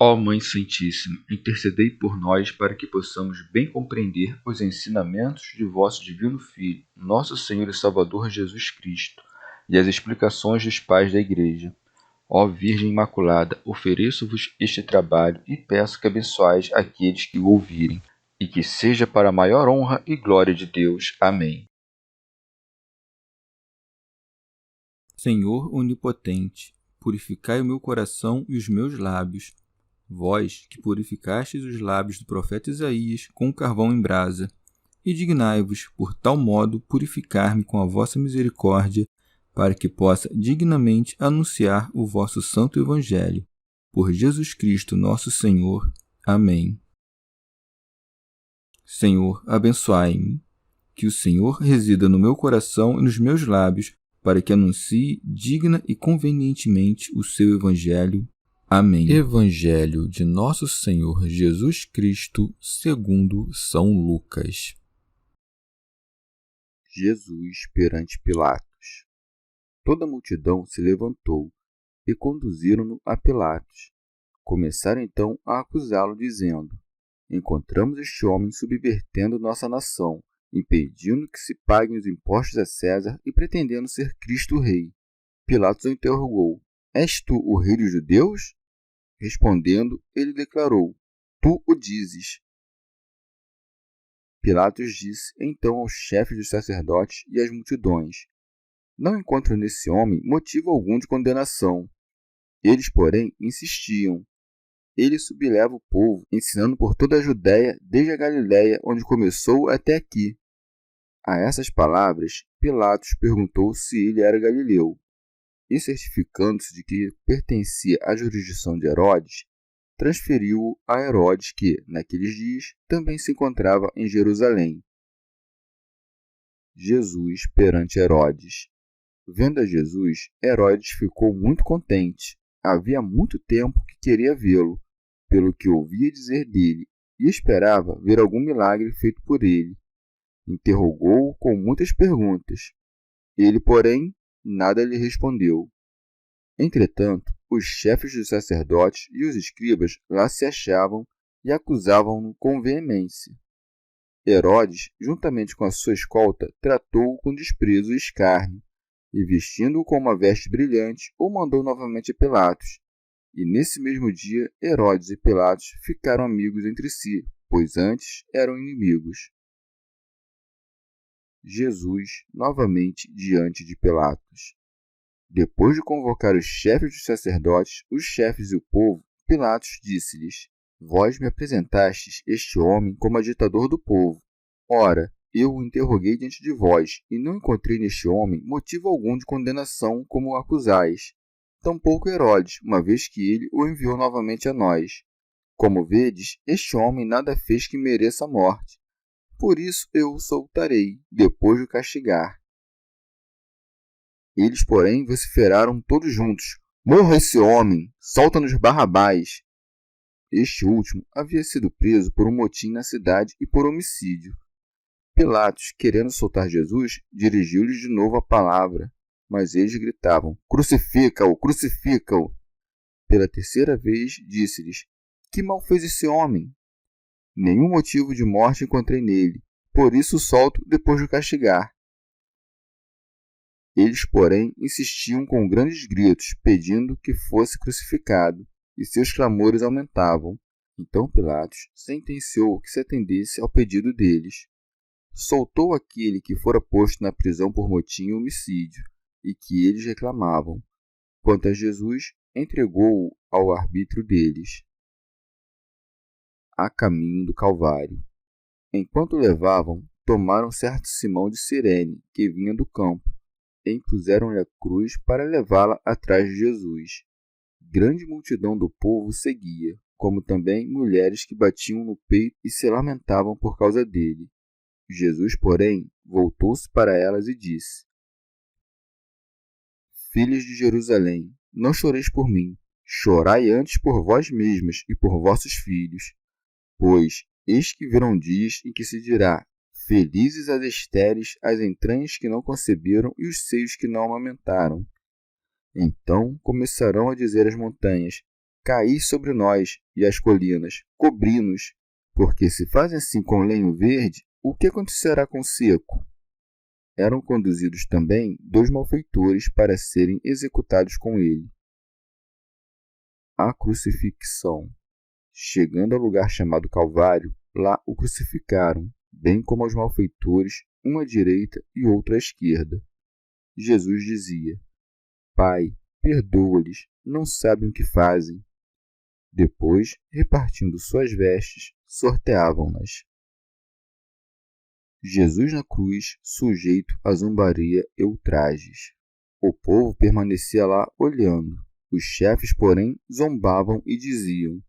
Ó Mãe Santíssima, intercedei por nós para que possamos bem compreender os ensinamentos de vosso Divino Filho, nosso Senhor e Salvador Jesus Cristo, e as explicações dos pais da Igreja. Ó Virgem Imaculada, ofereço-vos este trabalho e peço que abençoais aqueles que o ouvirem, e que seja para a maior honra e glória de Deus. Amém. Senhor onipotente, purificai o meu coração e os meus lábios. Vós, que purificastes os lábios do profeta Isaías com carvão em brasa, e dignai-vos, por tal modo, purificar-me com a vossa misericórdia, para que possa dignamente anunciar o vosso santo Evangelho. Por Jesus Cristo, nosso Senhor. Amém. Senhor, abençoai-me. Que o Senhor resida no meu coração e nos meus lábios, para que anuncie digna e convenientemente o seu Evangelho. Amém. Evangelho de Nosso Senhor Jesus Cristo, segundo São Lucas. Jesus perante Pilatos. Toda a multidão se levantou e conduziram-no a Pilatos. Começaram então a acusá-lo, dizendo: Encontramos este homem subvertendo nossa nação, impedindo que se paguem os impostos a César e pretendendo ser Cristo o Rei. Pilatos o interrogou: És tu o rei dos judeus? Respondendo, ele declarou: Tu o dizes. Pilatos disse então aos chefes dos sacerdotes e às multidões: Não encontro nesse homem motivo algum de condenação. Eles, porém, insistiam: Ele subleva o povo, ensinando por toda a Judéia, desde a Galiléia, onde começou, até aqui. A essas palavras, Pilatos perguntou se ele era galileu. E, certificando-se de que pertencia à jurisdição de Herodes, transferiu-o a Herodes, que, naqueles dias, também se encontrava em Jerusalém. Jesus perante Herodes. Vendo a Jesus, Herodes ficou muito contente. Havia muito tempo que queria vê-lo, pelo que ouvia dizer dele, e esperava ver algum milagre feito por ele. Interrogou-o com muitas perguntas. Ele, porém, nada lhe respondeu. Entretanto, os chefes dos sacerdotes e os escribas lá se achavam e acusavam-no com veemência. Herodes, juntamente com a sua escolta, tratou-o com desprezo e escárnio, e vestindo-o com uma veste brilhante, o mandou novamente a Pilatos. E nesse mesmo dia, Herodes e Pilatos ficaram amigos entre si, pois antes eram inimigos. Jesus novamente diante de Pilatos. Depois de convocar os chefes dos sacerdotes, os chefes e o povo, Pilatos disse-lhes: Vós me apresentastes este homem como agitador do povo. Ora, eu o interroguei diante de vós, e não encontrei neste homem motivo algum de condenação como o acusais. Tampouco Herodes, uma vez que ele o enviou novamente a nós. Como vedes, este homem nada fez que mereça a morte. Por isso eu o soltarei, depois de o castigar. Eles, porém, vociferaram todos juntos: Morra esse homem! Solta-nos Barrabás! Este último havia sido preso por um motim na cidade e por homicídio. Pilatos, querendo soltar Jesus, dirigiu-lhes de novo a palavra, mas eles gritavam: Crucifica-o! Crucifica-o! Pela terceira vez, disse-lhes: Que mal fez esse homem? Nenhum motivo de morte encontrei nele, por isso o solto depois de o castigar. Eles, porém, insistiam com grandes gritos, pedindo que fosse crucificado, e seus clamores aumentavam. Então Pilatos sentenciou que se atendesse ao pedido deles. Soltou aquele que fora posto na prisão por motim e homicídio, e que eles reclamavam. Quanto a Jesus, entregou-o ao arbítrio deles. A caminho do Calvário. Enquanto o levavam, tomaram certo Simão de Cirene, que vinha do campo, e impuseram-lhe a cruz para levá-la atrás de Jesus. Grande multidão do povo seguia, como também mulheres que batiam no peito e se lamentavam por causa dele. Jesus, porém, voltou-se para elas e disse: Filhas de Jerusalém, não choreis por mim, chorai antes por vós mesmas e por vossos filhos. Pois, eis que virão dias em que se dirá: Felizes as estéreis, as entranhas que não conceberam e os seios que não amamentaram. Então começarão a dizer às montanhas: caí sobre nós, e as colinas, cobri-nos, porque se fazem assim com lenho verde, o que acontecerá com o seco? Eram conduzidos também 2 malfeitores para serem executados com ele. A crucifixão. Chegando ao lugar chamado Calvário, lá o crucificaram, bem como aos malfeitores, um à direita e outro à esquerda. Jesus dizia: Pai, perdoa-lhes, não sabem o que fazem. Depois, repartindo suas vestes, sorteavam-nas. Jesus na cruz, sujeito a zombaria e ultrajes. O povo permanecia lá olhando. Os chefes, porém, zombavam e diziam: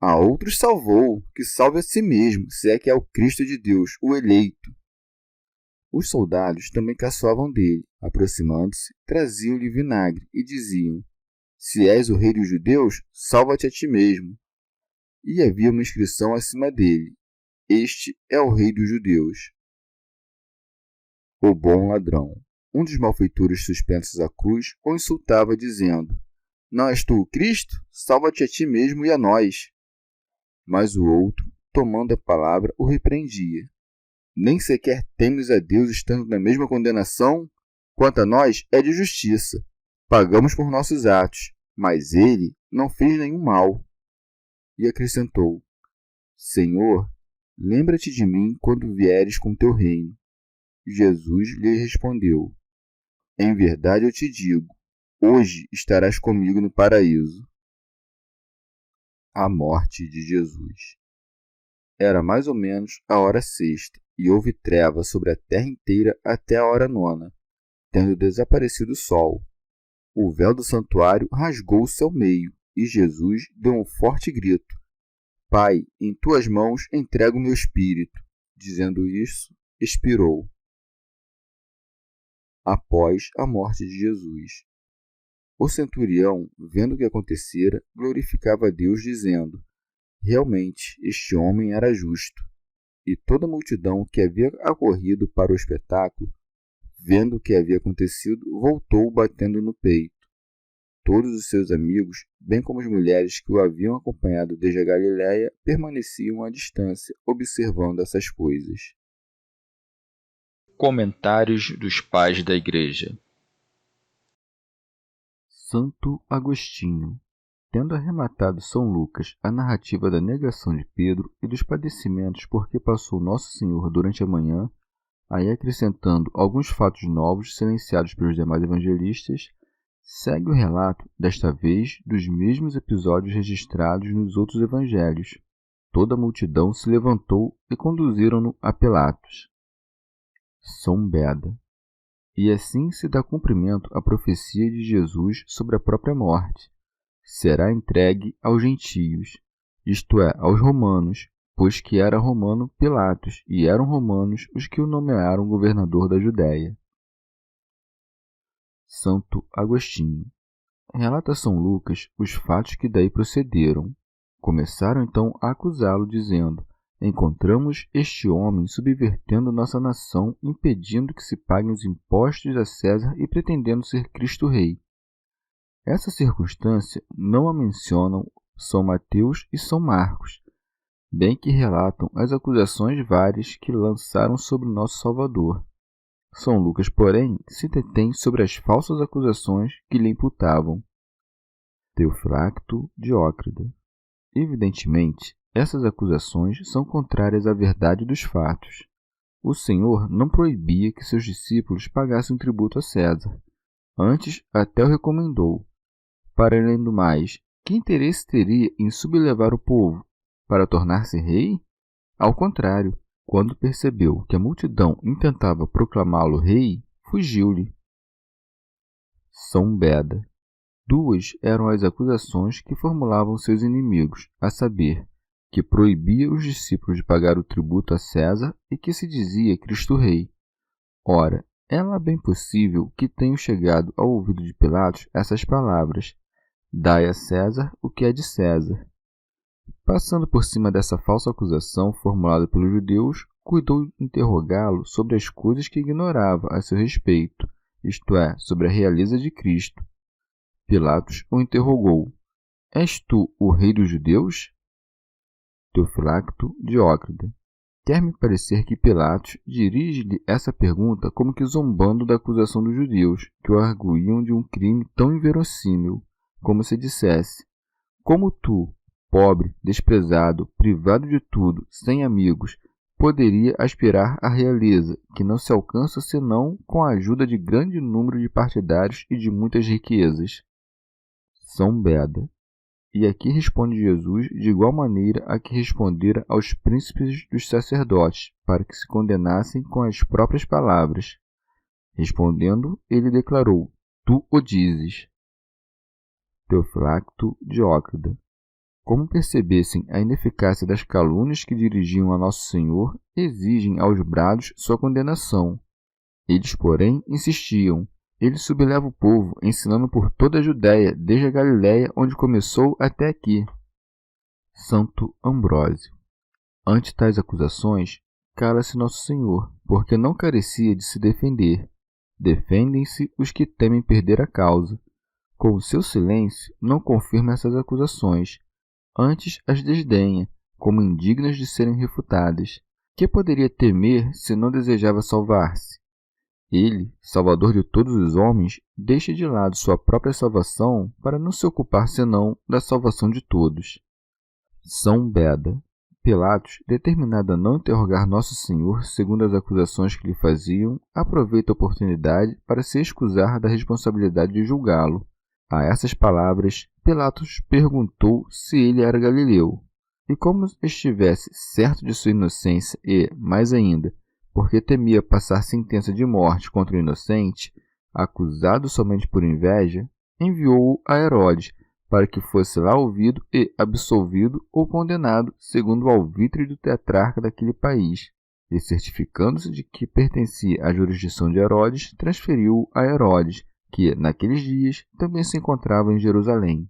A outros salvou, que salve a si mesmo, se é que é o Cristo de Deus, o eleito. Os soldados também caçoavam dele. Aproximando-se, traziam-lhe vinagre e diziam: Se és o rei dos judeus, salva-te a ti mesmo. E havia uma inscrição acima dele: Este é o rei dos judeus. O bom ladrão. Um dos malfeitores suspensos à cruz o insultava, dizendo: Não és tu o Cristo? Salva-te a ti mesmo e a nós. Mas o outro, tomando a palavra, o repreendia: Nem sequer temes a Deus estando na mesma condenação? Quanto a nós, é de justiça. Pagamos por nossos atos, mas ele não fez nenhum mal. E acrescentou: Senhor, lembra-te de mim quando vieres com teu reino. Jesus lhe respondeu: Em verdade eu te digo, hoje estarás comigo no paraíso. A morte de Jesus. Era mais ou menos a hora sexta, e houve treva sobre a terra inteira até a hora nona, tendo desaparecido o sol. O véu do santuário rasgou-se ao meio, e Jesus deu um forte grito: Pai, em tuas mãos entrego o meu espírito. Dizendo isso, expirou. Após a morte de Jesus. O centurião, vendo o que acontecera, glorificava a Deus, dizendo: Realmente, este homem era justo. E toda a multidão que havia acorrido para o espetáculo, vendo o que havia acontecido, voltou batendo no peito. Todos os seus amigos, bem como as mulheres que o haviam acompanhado desde a Galiléia, permaneciam à distância, observando essas coisas. Comentários dos Pais da Igreja. Santo Agostinho. Tendo arrematado São Lucas a narrativa da negação de Pedro e dos padecimentos por que passou Nosso Senhor durante a manhã, aí acrescentando alguns fatos novos silenciados pelos demais evangelistas, segue o relato, desta vez, dos mesmos episódios registrados nos outros evangelhos. Toda a multidão se levantou e conduziram-no a Pilatos. São Beda. E assim se dá cumprimento à profecia de Jesus sobre a própria morte. Será entregue aos gentios, isto é, aos romanos, pois que era romano Pilatos, e eram romanos os que o nomearam governador da Judéia. Santo Agostinho. Relata São Lucas os fatos que daí procederam. Começaram então a acusá-lo, dizendo: Encontramos este homem subvertendo nossa nação, impedindo que se paguem os impostos a César e pretendendo ser Cristo Rei. Essa circunstância não a mencionam São Mateus e São Marcos, bem que relatam as acusações várias que lançaram sobre nosso Salvador. São Lucas, porém, se detém sobre as falsas acusações que lhe imputavam. Teofracto Diócrida. Evidentemente, essas acusações são contrárias à verdade dos fatos. O Senhor não proibia que seus discípulos pagassem tributo a César. Antes, até o recomendou. Para além do mais, que interesse teria em sublevar o povo para tornar-se rei? Ao contrário, quando percebeu que a multidão intentava proclamá-lo rei, fugiu-lhe. São Beda. Duas eram as acusações que formulavam seus inimigos, a saber, que proibia os discípulos de pagar o tributo a César e que se dizia Cristo Rei. Ora, é lá bem possível que tenham chegado ao ouvido de Pilatos essas palavras: Dai a César o que é de César. Passando por cima dessa falsa acusação formulada pelos judeus, cuidou de interrogá-lo sobre as coisas que ignorava a seu respeito, isto é, sobre a realeza de Cristo. Pilatos o interrogou: És tu o rei dos judeus? Teofilacto Diócrida. Quer-me parecer que Pilatos dirige-lhe essa pergunta como que zombando da acusação dos judeus, que o arguíam de um crime tão inverossímil, como se dissesse: como tu, pobre, desprezado, privado de tudo, sem amigos, poderia aspirar à realeza, que não se alcança senão com a ajuda de grande número de partidários e de muitas riquezas? São Beda. E aqui responde Jesus de igual maneira a que respondera aos príncipes dos sacerdotes, para que se condenassem com as próprias palavras. Respondendo, ele declarou: Tu o dizes. Teofilacto Diócrida. Como percebessem a ineficácia das calúnias que dirigiam a Nosso Senhor, exigem aos brados sua condenação. Eles, porém, insistiam. Ele subleva o povo, ensinando por toda a Judéia, desde a Galiléia, onde começou, até aqui. Santo Ambrósio. Ante tais acusações, cala-se Nosso Senhor, porque não carecia de se defender. Defendem-se os que temem perder a causa. Com o seu silêncio, não confirma essas acusações, antes as desdenha, como indignas de serem refutadas. Que poderia temer se não desejava salvar-se? Ele, Salvador de todos os homens, deixa de lado sua própria salvação para não se ocupar senão da salvação de todos. São Beda. Pilatos, determinado a não interrogar Nosso Senhor segundo as acusações que lhe faziam, aproveita a oportunidade para se excusar da responsabilidade de julgá-lo. A essas palavras, Pilatos perguntou se ele era galileu. E como estivesse certo de sua inocência e, mais ainda, porque temia passar sentença de morte contra o inocente, acusado somente por inveja, enviou-o a Herodes, para que fosse lá ouvido e absolvido ou condenado segundo o alvitre do tetrarca daquele país. E, certificando-se de que pertencia à jurisdição de Herodes, transferiu-o a Herodes, que, naqueles dias, também se encontrava em Jerusalém.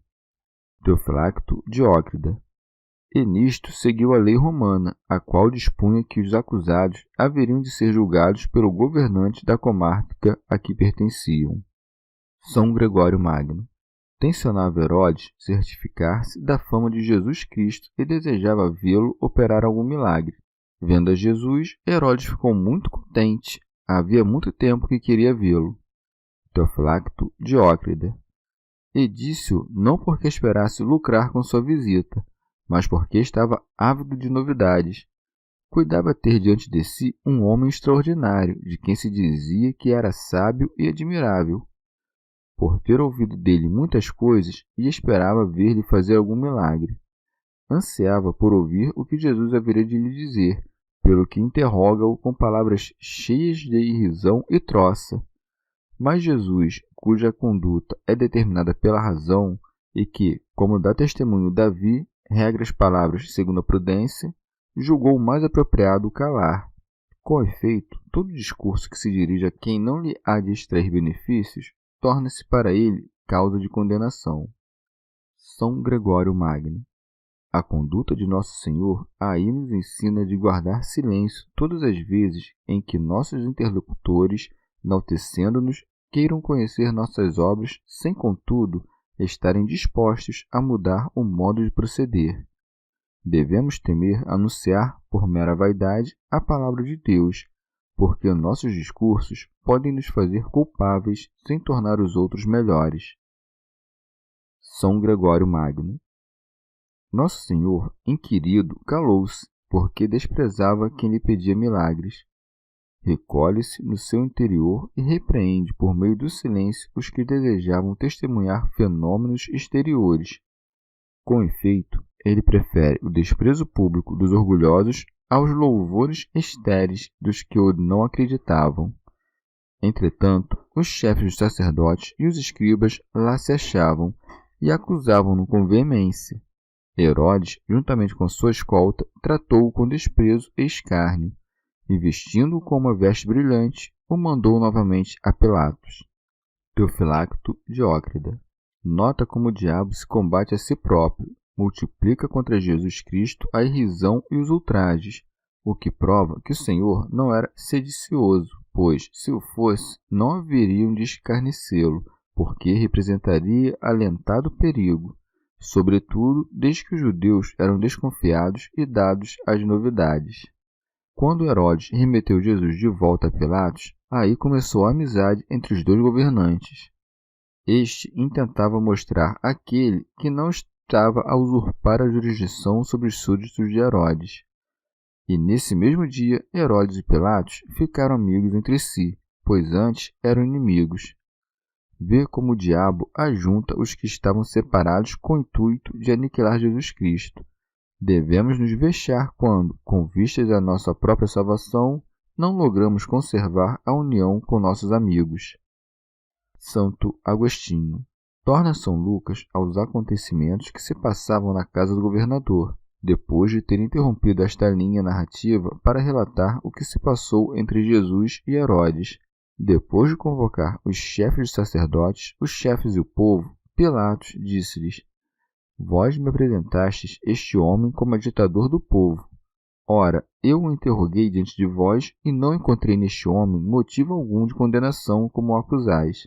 Teofilacto Diócrida. E nisto seguiu a lei romana, a qual dispunha que os acusados haveriam de ser julgados pelo governante da comarca a que pertenciam. São Gregório Magno. Tencionava Herodes certificar-se da fama de Jesus Cristo e desejava vê-lo operar algum milagre. Vendo a Jesus, Herodes ficou muito contente. Havia muito tempo que queria vê-lo. Teofilacto Diócrida. E disse-o não porque esperasse lucrar com sua visita, mas porque estava ávido de novidades. Cuidava ter diante de si um homem extraordinário, de quem se dizia que era sábio e admirável. Por ter ouvido dele muitas coisas, e esperava ver-lhe fazer algum milagre. Ansiava por ouvir o que Jesus haveria de lhe dizer, pelo que interroga-o com palavras cheias de irrisão e troça. Mas Jesus, cuja conduta é determinada pela razão, e que, como dá testemunho Davi, regra as palavras segundo a prudência, julgou mais apropriado calar. Com efeito, todo discurso que se dirige a quem não lhe há de extrair benefícios torna-se para ele causa de condenação. São Gregório Magno. A conduta de Nosso Senhor aí nos ensina de guardar silêncio todas as vezes em que nossos interlocutores, enaltecendo-nos, queiram conhecer nossas obras sem, contudo, estarem dispostos a mudar o modo de proceder. Devemos temer anunciar, por mera vaidade, a palavra de Deus, porque nossos discursos podem nos fazer culpáveis sem tornar os outros melhores. São Gregório Magno. Nosso Senhor, inquirido, calou-se, porque desprezava quem lhe pedia milagres. Recolhe-se no seu interior e repreende por meio do silêncio os que desejavam testemunhar fenômenos exteriores. Com efeito, ele prefere o desprezo público dos orgulhosos aos louvores estéreis dos que o não acreditavam. Entretanto, os chefes dos sacerdotes e os escribas lá se achavam e acusavam-no com veemência. Herodes, juntamente com sua escolta, tratou-o com desprezo e escárnio, e vestindo-o com uma veste brilhante, o mandou novamente a Pilatos. Teofilacto Diócrida. Nota como o diabo se combate a si próprio, multiplica contra Jesus Cristo a irrisão e os ultrajes, o que prova que o Senhor não era sedicioso, pois, se o fosse, não haveriam de escarnecê-lo, porque representaria alentado perigo. sobretudo desde que os judeus eram desconfiados e dados às novidades. Quando Herodes remeteu Jesus de volta a Pilatos, aí começou a amizade entre os dois governantes. Este intentava mostrar àquele que não estava a usurpar a jurisdição sobre os súditos de Herodes. E nesse mesmo dia, Herodes e Pilatos ficaram amigos entre si, pois antes eram inimigos. Vê como o diabo ajunta os que estavam separados com o intuito de aniquilar Jesus Cristo. Devemos nos vexar quando, com vistas à nossa própria salvação, não logramos conservar a união com nossos amigos. Santo Agostinho torna São Lucas aos acontecimentos que se passavam na casa do governador, depois de ter interrompido esta linha narrativa para relatar o que se passou entre Jesus e Herodes. Depois de convocar os chefes dos sacerdotes, os chefes e o povo, Pilatos disse-lhes: Vós me apresentastes este homem como agitador do povo. Ora, eu o interroguei diante de vós e não encontrei neste homem motivo algum de condenação como o acusais.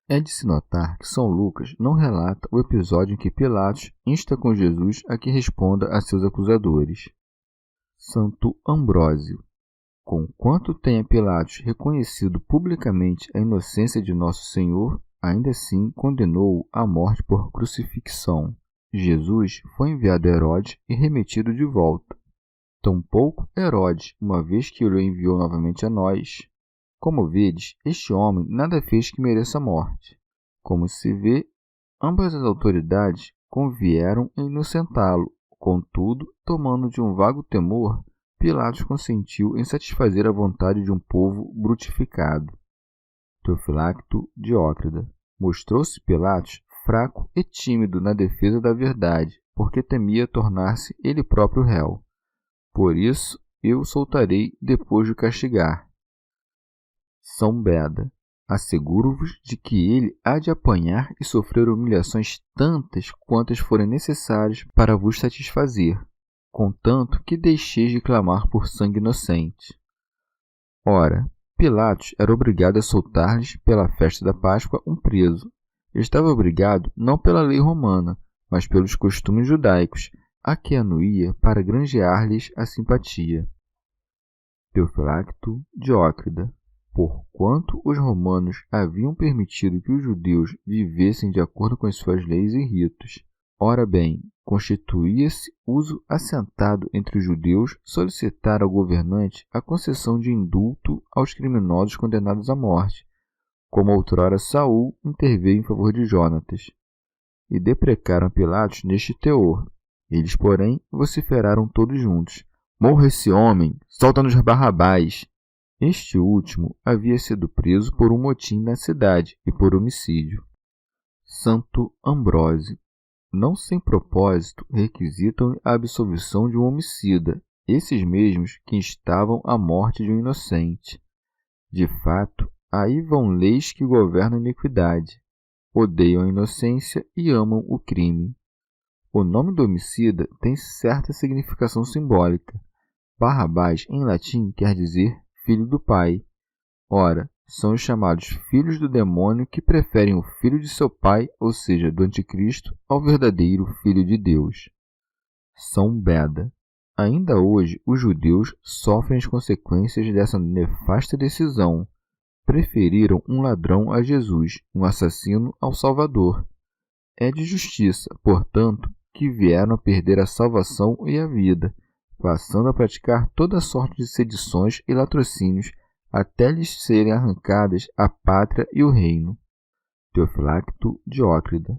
É de se notar que São Lucas não relata o episódio em que Pilatos insta com Jesus a que responda a seus acusadores. Santo Ambrósio. Conquanto tenha Pilatos reconhecido publicamente a inocência de Nosso Senhor, ainda assim condenou-o à morte por crucifixão. Jesus foi enviado a Herodes e remetido de volta. Tampouco Herodes, uma vez que o enviou novamente a nós. Como vedes, este homem nada fez que mereça a morte. Como se vê, ambas as autoridades convieram em inocentá-lo. Contudo, tomando de um vago temor, Pilatos consentiu em satisfazer a vontade de um povo brutificado. Teofilacto Diócrida. Mostrou-se Pilatos fraco e tímido na defesa da verdade, porque temia tornar-se ele próprio réu. Por isso, eu o soltarei depois de o castigar. São Beda. Asseguro-vos de que ele há de apanhar e sofrer humilhações tantas quantas forem necessárias para vos satisfazer, contanto que deixeis de clamar por sangue inocente. Ora, Pilatos era obrigado a soltar-lhes pela festa da Páscoa um preso. Estava obrigado não pela lei romana, mas pelos costumes judaicos, a que anuía para granjear-lhes a simpatia. Teofilacto Diócrida. Porquanto os romanos haviam permitido que os judeus vivessem de acordo com as suas leis e ritos. Ora bem, constituía-se uso assentado entre os judeus solicitar ao governante a concessão de indulto aos criminosos condenados à morte, como outrora Saul interveio em favor de Jonatas. E deprecaram Pilatos neste teor. Eles, porém, vociferaram todos juntos: Morra esse homem! Solta-nos Barrabás! Este último havia sido preso por um motim na cidade e por homicídio. Santo Ambrósio. Não sem propósito requisitam a absolvição de um homicida, esses mesmos que instavam a morte de um inocente. De fato, aí vão leis que governam a iniquidade, odeiam a inocência e amam o crime. O nome do homicida tem certa significação simbólica. Barrabás, em latim, quer dizer filho do pai. Ora, são os chamados filhos do demônio que preferem o filho de seu pai, ou seja, do anticristo, ao verdadeiro filho de Deus. São Beda. Ainda hoje, os judeus sofrem as consequências dessa nefasta decisão. Preferiram um ladrão a Jesus, um assassino ao Salvador. É de justiça, portanto, que vieram a perder a salvação e a vida, passando a praticar toda sorte de sedições e latrocínios, até lhes serem arrancadas a pátria e o reino. Teofilacto Diócrida.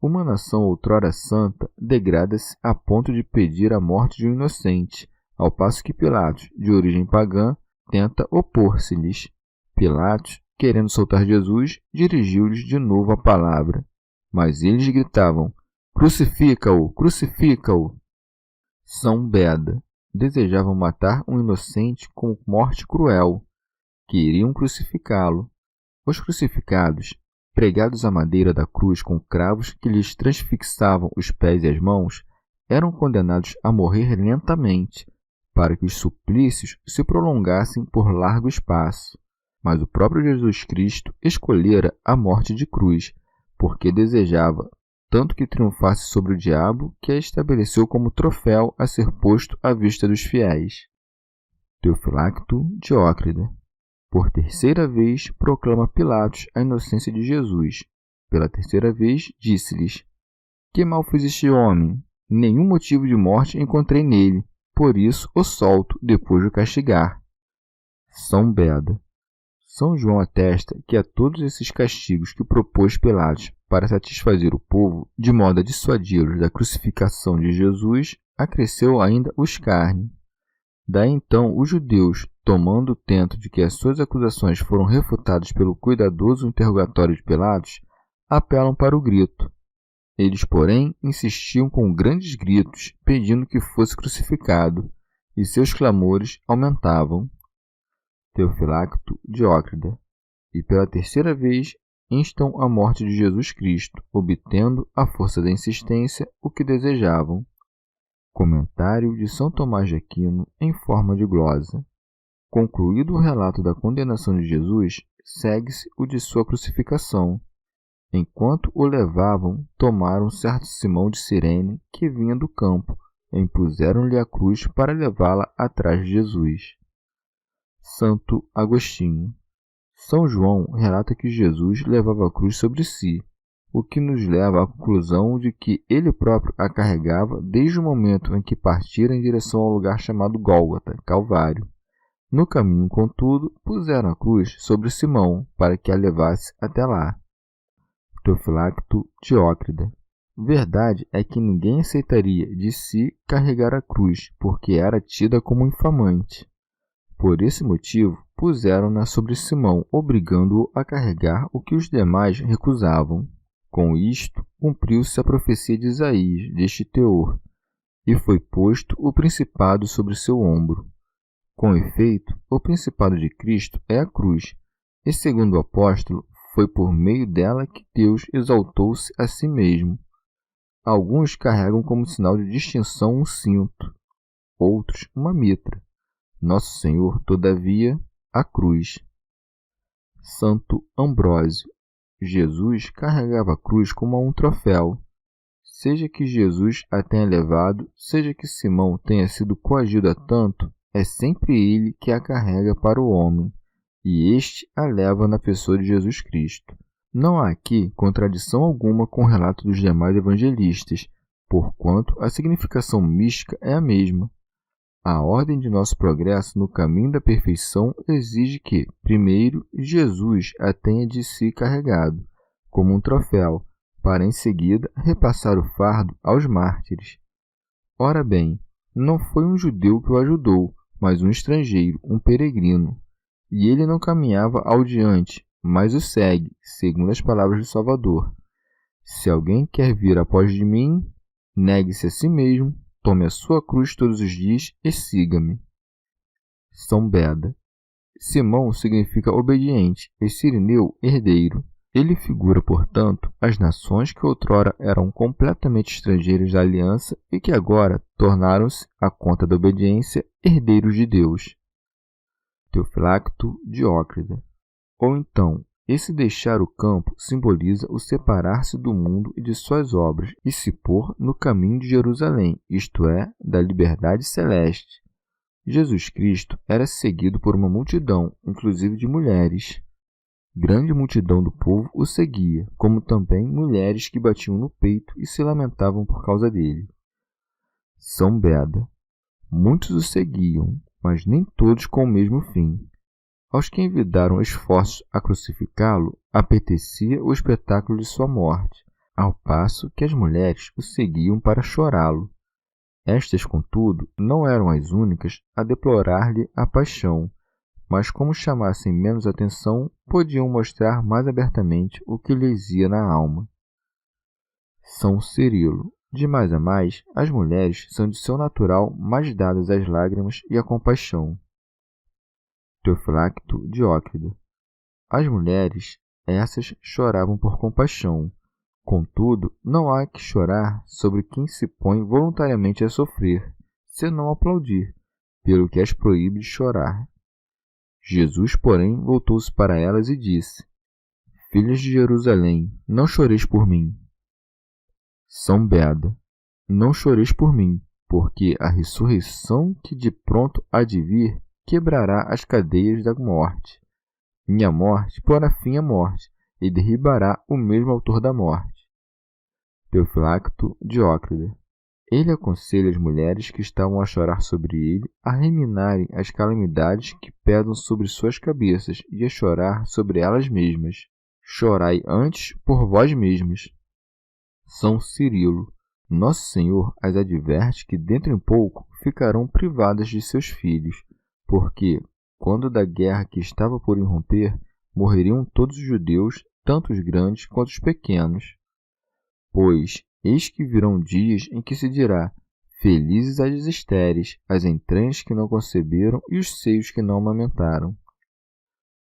Uma nação outrora santa degrada-se a ponto de pedir a morte de um inocente, ao passo que Pilatos, de origem pagã, tenta opor-se-lhes. Pilatos, querendo soltar Jesus, dirigiu-lhes de novo a palavra. Mas eles gritavam: Crucifica-o! Crucifica-o! São Beda. Desejavam matar um inocente com morte cruel. Queriam crucificá-lo. Os crucificados, pregados à madeira da cruz com cravos que lhes transfixavam os pés e as mãos, eram condenados a morrer lentamente, para que os suplícios se prolongassem por largo espaço. Mas o próprio Jesus Cristo escolhera a morte de cruz, porque desejava tanto que triunfasse sobre o diabo, que a estabeleceu como troféu a ser posto à vista dos fiéis. Teofilacto Diócrida. Por terceira vez proclama Pilatos a inocência de Jesus. Pela terceira vez disse-lhes: Que mal fez este homem? Nenhum motivo de morte encontrei nele, por isso o solto depois de o castigar. São Beda. São João atesta que a todos esses castigos que propôs Pilatos para satisfazer o povo, de modo a dissuadi-los da crucificação de Jesus, acresceu ainda o escárnio. Daí então os judeus, tomando o tento de que as suas acusações foram refutadas pelo cuidadoso interrogatório de Pilatos, apelam para o grito. Eles, porém, insistiam com grandes gritos, pedindo que fosse crucificado, e seus clamores aumentavam. Teofilacto Diócrida. E pela terceira vez instam a morte de Jesus Cristo, obtendo, à força da insistência, o que desejavam. Comentário de São Tomás de Aquino em forma de glosa. Concluído o relato da condenação de Jesus, segue-se o de sua crucificação. Enquanto o levavam, tomaram certo Simão de Cirene, que vinha do campo, e impuseram-lhe a cruz para levá-la atrás de Jesus. Santo Agostinho. São João relata que Jesus levava a cruz sobre si, o que nos leva à conclusão de que ele próprio a carregava desde o momento em que partira em direção ao lugar chamado Gólgota, Calvário. No caminho, contudo, puseram a cruz sobre Simão para que a levasse até lá. Teofilacto Diócrida. Verdade é que ninguém aceitaria de si carregar a cruz, porque era tida como infamante. Por esse motivo, puseram-na sobre Simão, obrigando-o a carregar o que os demais recusavam. Com isto, cumpriu-se a profecia de Isaías, deste teor, e foi posto o principado sobre seu ombro. Com efeito, o principado de Cristo é a cruz, e segundo o apóstolo, foi por meio dela que Deus exaltou-se a si mesmo. Alguns carregam como sinal de distinção um cinto, outros uma mitra. Nosso Senhor, todavia, a cruz. Santo Ambrósio. Jesus carregava a cruz como a um troféu. Seja que Jesus a tenha levado, seja que Simão tenha sido coagido a tanto, é sempre ele que a carrega para o homem, e este a leva na pessoa de Jesus Cristo. Não há aqui contradição alguma com o relato dos demais evangelistas, porquanto a significação mística é a mesma. A ordem de nosso progresso no caminho da perfeição exige que, primeiro, Jesus a tenha de si carregado, como um troféu, para em seguida repassar o fardo aos mártires. Ora bem, não foi um judeu que o ajudou, mas um estrangeiro, um peregrino. E ele não caminhava ao diante, mas o segue, segundo as palavras do Salvador. Se alguém quer vir após de mim, negue-se a si mesmo, tome a sua cruz todos os dias e siga-me. São Beda. Simão significa obediente e Cireneu, herdeiro. Ele figura, portanto, as nações que outrora eram completamente estrangeiras da aliança e que agora tornaram-se, à conta da obediência, herdeiros de Deus. Teofilacto Diócrida. Ou então, esse deixar o campo simboliza o separar-se do mundo e de suas obras e se pôr no caminho de Jerusalém, isto é, da liberdade celeste. Jesus Cristo era seguido por uma multidão, inclusive de mulheres. Grande multidão do povo o seguia, como também mulheres que batiam no peito e se lamentavam por causa dele. São Beda. Muitos o seguiam, mas nem todos com o mesmo fim. Aos que envidaram esforços a crucificá-lo, apetecia o espetáculo de sua morte, ao passo que as mulheres o seguiam para chorá-lo. Estas, contudo, não eram as únicas a deplorar-lhe a paixão, mas como chamassem menos atenção, podiam mostrar mais abertamente o que lhes ia na alma. São Cirilo. De mais a mais, as mulheres são de seu natural mais dadas às lágrimas e à compaixão. Teofilacto Diócrida. As mulheres, essas choravam por compaixão. Contudo, não há que chorar sobre quem se põe voluntariamente a sofrer, senão aplaudir, pelo que as proíbe de chorar. Jesus, porém, voltou-se para elas e disse: Filhas de Jerusalém, não choreis por mim. São Beda, não choreis por mim, porque a ressurreição que de pronto há de vir quebrará as cadeias da morte. Minha morte porá fim à morte, e derribará o mesmo autor da morte. Teofilacto Diócrida. Ele aconselha as mulheres que estavam a chorar sobre ele a reminarem as calamidades que pesam sobre suas cabeças e a chorar sobre elas mesmas. Chorai antes por vós mesmas. São Cirilo. Nosso Senhor as adverte que dentro em pouco ficarão privadas de seus filhos, porque, quando da guerra que estava por irromper, morreriam todos os judeus, tanto os grandes quanto os pequenos. Pois, eis que virão dias em que se dirá: felizes as estéreis, as entranhas que não conceberam e os seios que não amamentaram.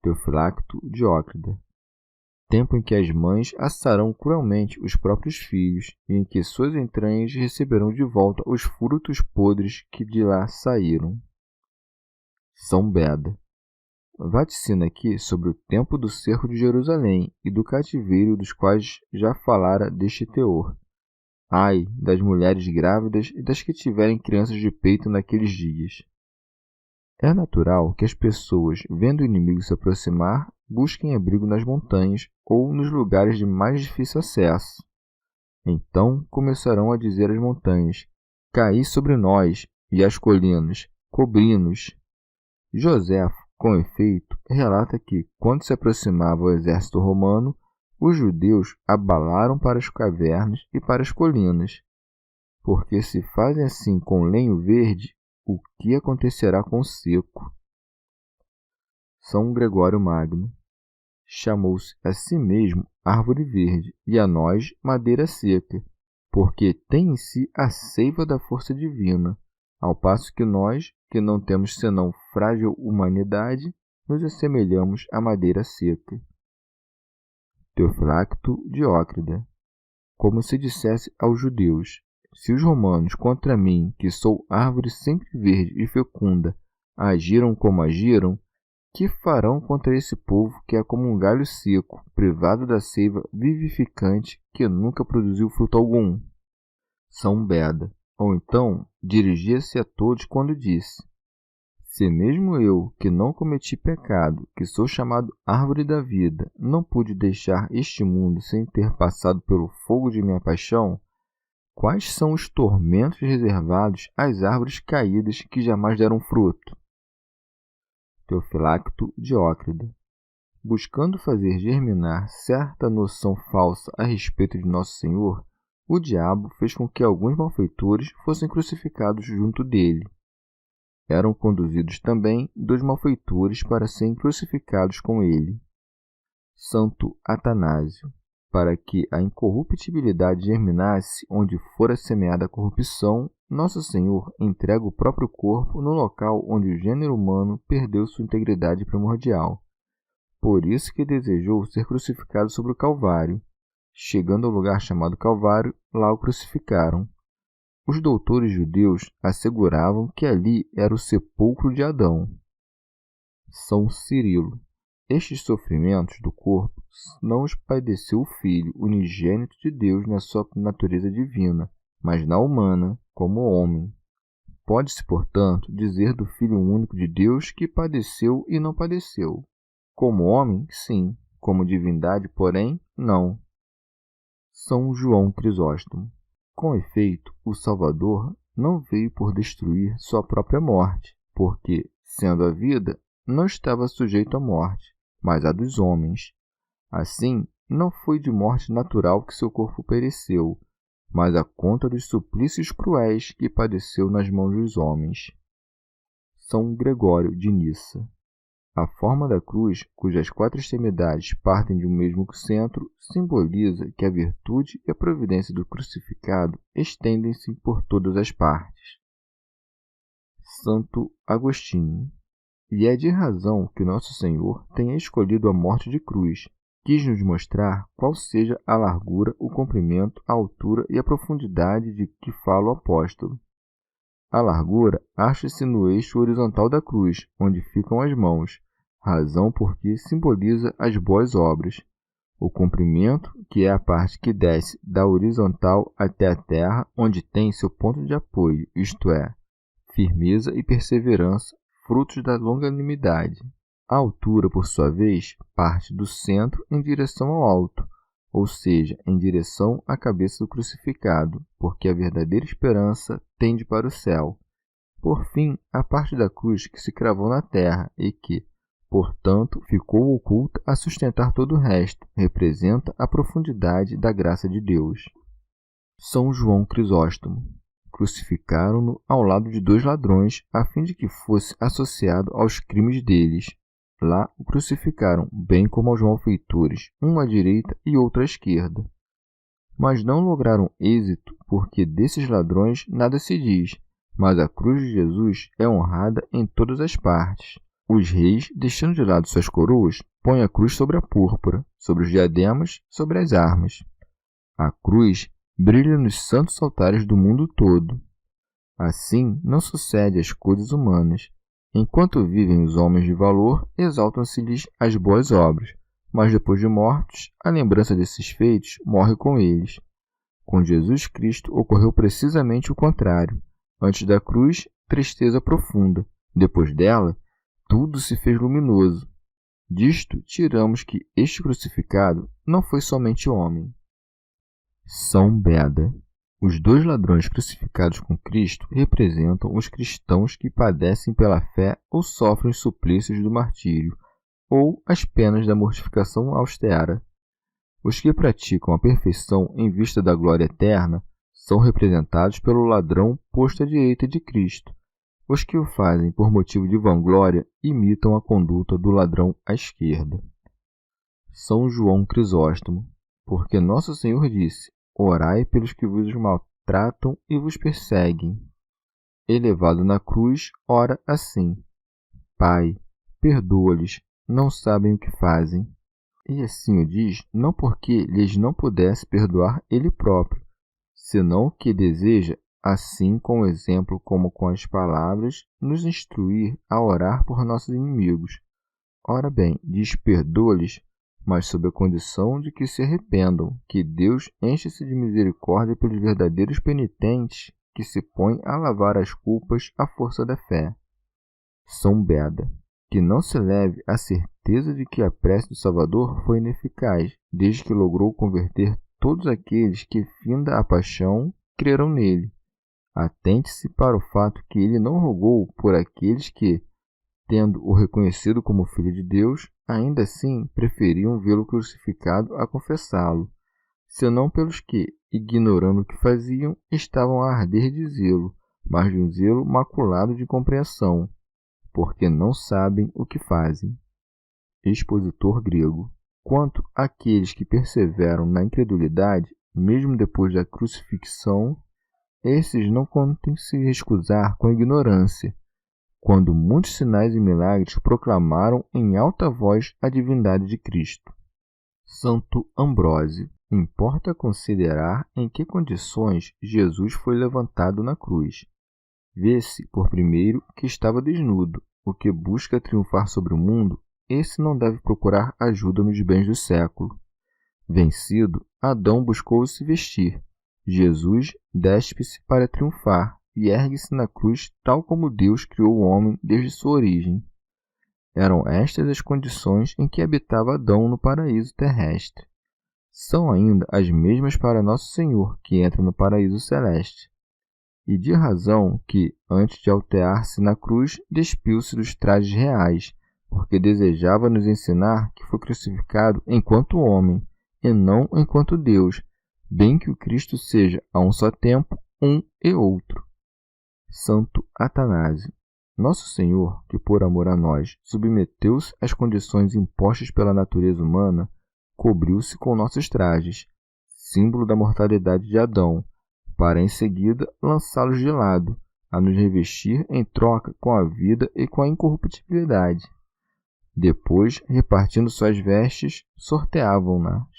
Teofilacto Diócrida. Tempo em que as mães assarão cruelmente os próprios filhos, e em que suas entranhas receberão de volta os frutos podres que de lá saíram. São Beda. Vaticina aqui sobre o tempo do cerco de Jerusalém e do cativeiro dos quais já falara deste teor. Ai, das mulheres grávidas e das que tiverem crianças de peito naqueles dias. É natural que as pessoas, vendo o inimigo se aproximar, busquem abrigo nas montanhas ou nos lugares de mais difícil acesso. Então começarão a dizer às montanhas: caí sobre nós, e às colinas: cobri-nos. Joséfo, com efeito, relata que, quando se aproximava o exército romano, os judeus abalaram para as cavernas e para as colinas, porque se fazem assim com lenho verde, o que acontecerá com o seco? São Gregório Magno. Chamou-se a si mesmo árvore verde e a nós madeira seca, porque tem em si a seiva da força divina, ao passo que nós, que não temos senão frágil humanidade, nos assemelhamos à madeira seca. Teofilacto Diócrida. Como se dissesse aos judeus: se os romanos contra mim, que sou árvore sempre verde e fecunda, agiram como agiram, que farão contra esse povo que é como um galho seco, privado da seiva vivificante que nunca produziu fruto algum? São Beda. Ou então, dirigia-se a todos quando disse: se mesmo eu, que não cometi pecado, que sou chamado árvore da vida, não pude deixar este mundo sem ter passado pelo fogo de minha paixão, quais são os tormentos reservados às árvores caídas que jamais deram fruto? Teofilacto Diócrida. Buscando fazer germinar certa noção falsa a respeito de Nosso Senhor, o diabo fez com que alguns malfeitores fossem crucificados junto dele. Eram conduzidos também 2 malfeitores para serem crucificados com ele. Santo Atanásio. Para que a incorruptibilidade germinasse onde fora semeada a corrupção, Nosso Senhor entrega o próprio corpo no local onde o gênero humano perdeu sua integridade primordial. Por isso que desejou ser crucificado sobre o Calvário. Chegando ao lugar chamado Calvário, lá o crucificaram. Os doutores judeus asseguravam que ali era o sepulcro de Adão. São Cirilo. Estes sofrimentos do corpo não os padeceu o Filho unigênito de Deus na sua natureza divina, mas na humana, como homem. Pode-se, portanto, dizer do Filho único de Deus que padeceu e não padeceu. Como homem, sim. Como divindade, porém, não. São João Crisóstomo. Com efeito, o Salvador não veio por destruir sua própria morte, porque, sendo a vida, não estava sujeito à morte, mas à dos homens. Assim, não foi de morte natural que seu corpo pereceu, mas à conta dos suplícios cruéis que padeceu nas mãos dos homens. São Gregório de Nissa. A forma da cruz, cujas 4 extremidades partem de um mesmo centro, simboliza que a virtude e a providência do crucificado estendem-se por todas as partes. Santo Agostinho. E é de razão que Nosso Senhor tenha escolhido a morte de cruz. Quis nos mostrar qual seja a largura, o comprimento, a altura e a profundidade de que fala o apóstolo. A largura acha-se no eixo horizontal da cruz, onde ficam as mãos, razão porque simboliza as boas obras. O comprimento, que é a parte que desce da horizontal até a terra, onde tem seu ponto de apoio, isto é, firmeza e perseverança, frutos da longanimidade. A altura, por sua vez, parte do centro em direção ao alto, ou seja, em direção à cabeça do crucificado, porque a verdadeira esperança tende para o céu. Por fim, a parte da cruz que se cravou na terra e que, portanto, ficou oculta a sustentar todo o resto, representa a profundidade da graça de Deus. São João Crisóstomo. Crucificaram-no ao lado de 2 ladrões, a fim de que fosse associado aos crimes deles. Lá o crucificaram, bem como aos malfeitores, um à direita e outro à esquerda. Mas não lograram êxito, porque desses ladrões nada se diz, mas a cruz de Jesus é honrada em todas as partes. Os reis, deixando de lado suas coroas, põem a cruz sobre a púrpura, sobre os diademas, sobre as armas. A cruz brilha nos santos altares do mundo todo. Assim não sucede às coisas humanas. Enquanto vivem os homens de valor, exaltam-se-lhes as boas obras, mas depois de mortos, a lembrança desses feitos morre com eles. Com Jesus Cristo ocorreu precisamente o contrário. Antes da cruz, tristeza profunda. Depois dela, tudo se fez luminoso. Disto tiramos que este crucificado não foi somente homem. São Beda. Os 2 ladrões crucificados com Cristo representam os cristãos que padecem pela fé ou sofrem os suplícios do martírio, ou as penas da mortificação austera. Os que praticam a perfeição em vista da glória eterna são representados pelo ladrão posto à direita de Cristo. Os que o fazem por motivo de vanglória imitam a conduta do ladrão à esquerda. São João Crisóstomo. Porque nosso Senhor disse: orai pelos que vos maltratam e vos perseguem. Elevado na cruz, ora assim: Pai, perdoa-lhes, não sabem o que fazem. E assim o diz, não porque lhes não pudesse perdoar ele próprio, senão que deseja, assim com o exemplo como com as palavras, nos instruir a orar por nossos inimigos. Ora bem, diz perdoa-lhes, mas sob a condição de que se arrependam, que Deus enche-se de misericórdia pelos verdadeiros penitentes que se põem a lavar as culpas à força da fé. São Beda. Que não se leve a certeza de que a prece do Salvador foi ineficaz, desde que logrou converter todos aqueles que, finda a paixão, creram nele. Atente-se para o fato que ele não rogou por aqueles que, tendo-o reconhecido como Filho de Deus, ainda assim preferiam vê-lo crucificado a confessá-lo, senão pelos que, ignorando o que faziam, estavam a arder de zelo, mas de um zelo maculado de compreensão, porque não sabem o que fazem. Expositor grego. Quanto àqueles que perseveram na incredulidade, mesmo depois da crucifixão, esses não contem se excusar com a ignorância, quando muitos sinais e milagres proclamaram em alta voz a divindade de Cristo. Santo Ambrósio. Importa considerar em que condições Jesus foi levantado na cruz. Vê-se, por primeiro, que estava desnudo. O que busca triunfar sobre o mundo, esse não deve procurar ajuda nos bens do século. Vencido, Adão buscou se vestir. Jesus despe-se para triunfar e ergue-se na cruz tal como Deus criou o homem desde sua origem. Eram estas as condições em que habitava Adão no paraíso terrestre. São ainda as mesmas para Nosso Senhor, que entra no paraíso celeste. E de razão que, antes de altear-se na cruz, despiu-se dos trajes reais, porque desejava nos ensinar que foi crucificado enquanto homem, e não enquanto Deus, bem que o Cristo seja, a um só tempo, um e outro. Santo Atanásio. Nosso Senhor, que por amor a nós submeteu-se às condições impostas pela natureza humana, cobriu-se com nossos trajes, símbolo da mortalidade de Adão, para em seguida lançá-los de lado, a nos revestir em troca com a vida e com a incorruptibilidade. Depois, repartindo suas vestes, sorteavam-nas.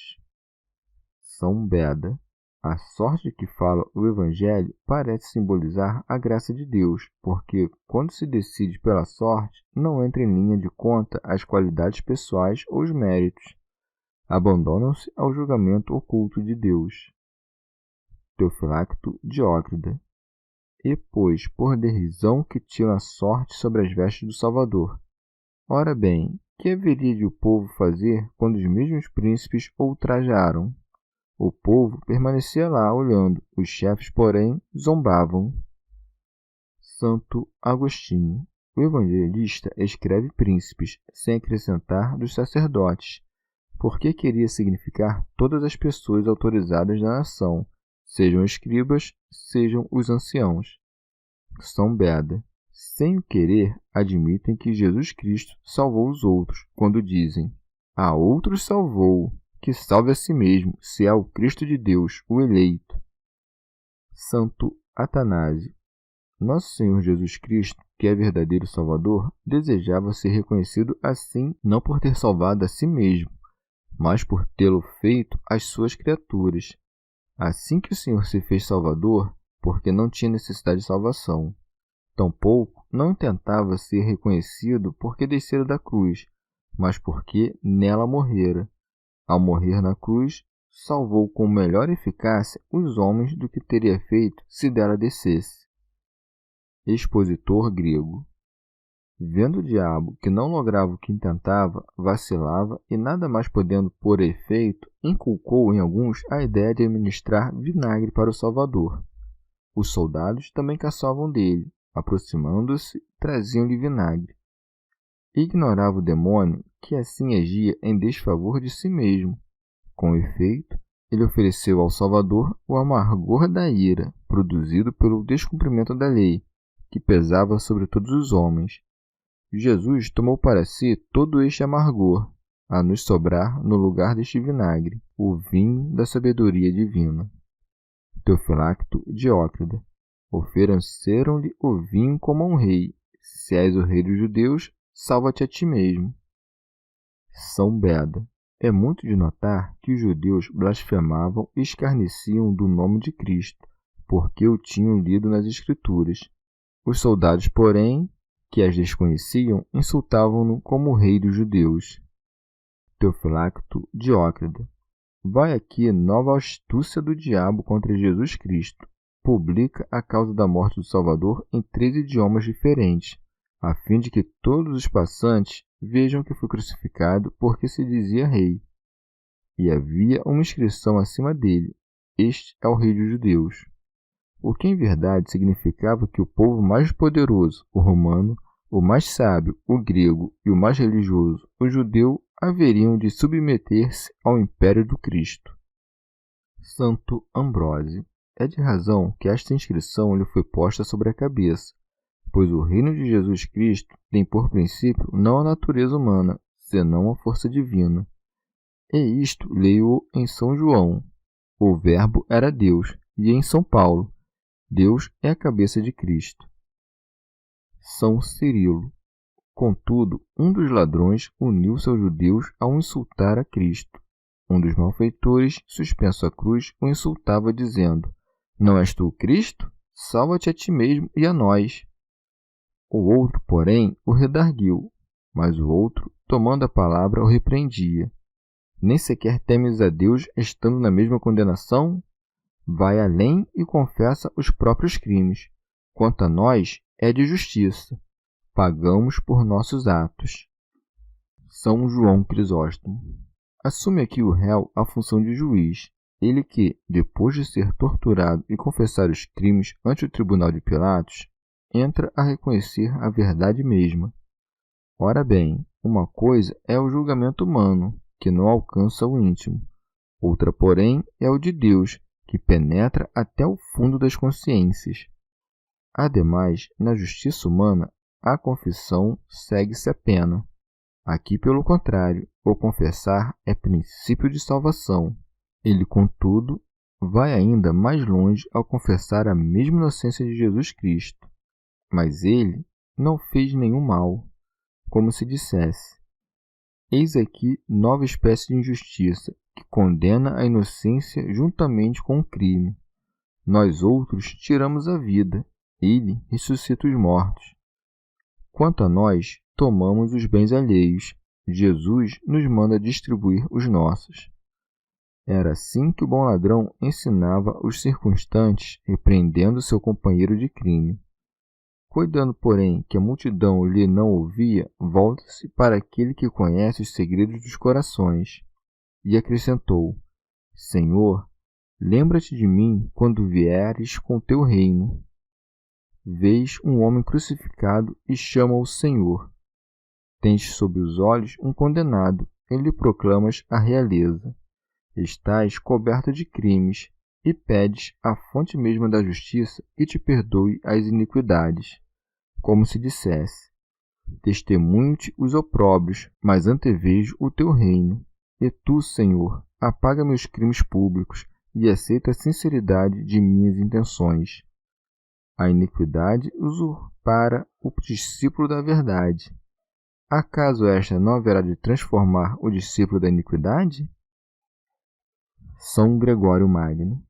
São Beda. A sorte de que fala o Evangelho parece simbolizar a graça de Deus, porque, quando se decide pela sorte, não entra em linha de conta as qualidades pessoais ou os méritos. abandonam-se ao julgamento oculto de Deus. Teofilacto Diócrida. E, pois, por derrisão que tiram a sorte sobre as vestes do Salvador. Ora bem, que haveria de o povo fazer quando os mesmos príncipes o ultrajaram? O povo permanecia lá olhando, os chefes, porém, zombavam. Santo Agostinho. O evangelista escreve príncipes, sem acrescentar dos sacerdotes, porque queria significar todas as pessoas autorizadas da nação, sejam escribas, sejam os anciãos. São Beda. Sem o querer, admitem que Jesus Cristo salvou os outros, quando dizem: a outros salvou, que salve a si mesmo, se é o Cristo de Deus, o eleito. Santo Atanásio. Nosso Senhor Jesus Cristo, que é verdadeiro Salvador, desejava ser reconhecido assim, não por ter salvado a si mesmo, mas por tê-lo feito às suas criaturas. Assim que o Senhor se fez Salvador, porque não tinha necessidade de salvação. Tampouco não tentava ser reconhecido porque descera da cruz, mas porque nela morrera. Ao morrer na cruz, salvou com melhor eficácia os homens do que teria feito se dela descesse. Expositor grego. Vendo o diabo que não lograva o que intentava, vacilava e, nada mais podendo pôr efeito, inculcou em alguns a ideia de administrar vinagre para o Salvador. Os soldados também caçavam dele, aproximando-se, traziam-lhe vinagre. Ignorava o demônio que assim agia em desfavor de si mesmo. Com efeito, ele ofereceu ao Salvador o amargor da ira, produzido pelo descumprimento da lei, que pesava sobre todos os homens. Jesus tomou para si todo este amargor, a nos sobrar no lugar deste vinagre, o vinho da sabedoria divina. Teofilacto Diócrida. Ofereceram-lhe o vinho como a um rei. Se és o rei dos judeus, salva-te a ti mesmo. São Beda. É muito de notar que os judeus blasfemavam e escarneciam do nome de Cristo, porque o tinham lido nas Escrituras. Os soldados, porém, que as desconheciam, insultavam-no como o rei dos judeus. Teofilacto Diócrida. Vai aqui nova astúcia do diabo contra Jesus Cristo. Publica a causa da morte do Salvador em 3 idiomas diferentes, a fim de que todos os passantes vejam que foi crucificado porque se dizia rei. E havia uma inscrição acima dele: este é o rei dos judeus. O que em verdade significava que o povo mais poderoso, o romano, o mais sábio, o grego, e o mais religioso, o judeu, haveriam de submeter-se ao império do Cristo. Santo Ambrósio. É de razão que esta inscrição lhe foi posta sobre a cabeça, pois o reino de Jesus Cristo tem por princípio não a natureza humana, senão a força divina. E isto leio em São João: o Verbo era Deus, e em São Paulo: Deus é a cabeça de Cristo. São Cirilo. Contudo, um dos ladrões uniu-se aos judeus ao insultar a Cristo. Um dos malfeitores, suspenso à cruz, o insultava, dizendo: não és tu o Cristo? Salva-te a ti mesmo e a nós. O outro, porém, o redarguiu, mas o outro, tomando a palavra, o repreendia. Nem sequer temes a Deus estando na mesma condenação? Vai além e confessa os próprios crimes. Quanto a nós, é de justiça. Pagamos por nossos atos. São João Crisóstomo. Assume aqui o réu a função de juiz, ele que, depois de ser torturado e confessar os crimes ante o tribunal de Pilatos, entra a reconhecer a verdade mesma. Ora bem, uma coisa é o julgamento humano, que não alcança o íntimo. Outra, porém, é o de Deus, que penetra até o fundo das consciências. Ademais, na justiça humana, a confissão segue-se a pena. Aqui, pelo contrário, o confessar é princípio de salvação. Ele, contudo, vai ainda mais longe ao confessar a mesma inocência de Jesus Cristo. Mas ele não fez nenhum mal, como se dissesse: eis aqui nova espécie de injustiça, que condena a inocência juntamente com o crime. Nós outros tiramos a vida, ele ressuscita os mortos. Quanto a nós, tomamos os bens alheios, Jesus nos manda distribuir os nossos. Era assim que o bom ladrão ensinava os circunstantes, repreendendo seu companheiro de crime. Cuidando, porém, que a multidão lhe não ouvia, volta-se para aquele que conhece os segredos dos corações, e acrescentou: Senhor, lembra-te de mim quando vieres com teu reino. Vês um homem crucificado e chama-o Senhor. Tens sob os olhos um condenado e lhe proclamas a realeza. Estás coberto de crimes e pedes à fonte mesma da justiça que te perdoe as iniquidades. Como se dissesse: testemunho-te os opróbrios, mas antevejo o teu reino. E tu, Senhor, apaga meus crimes públicos e aceita a sinceridade de minhas intenções. A iniquidade usurpara o discípulo da verdade. Acaso esta não haverá de transformar o discípulo da iniquidade? São Gregório Magno.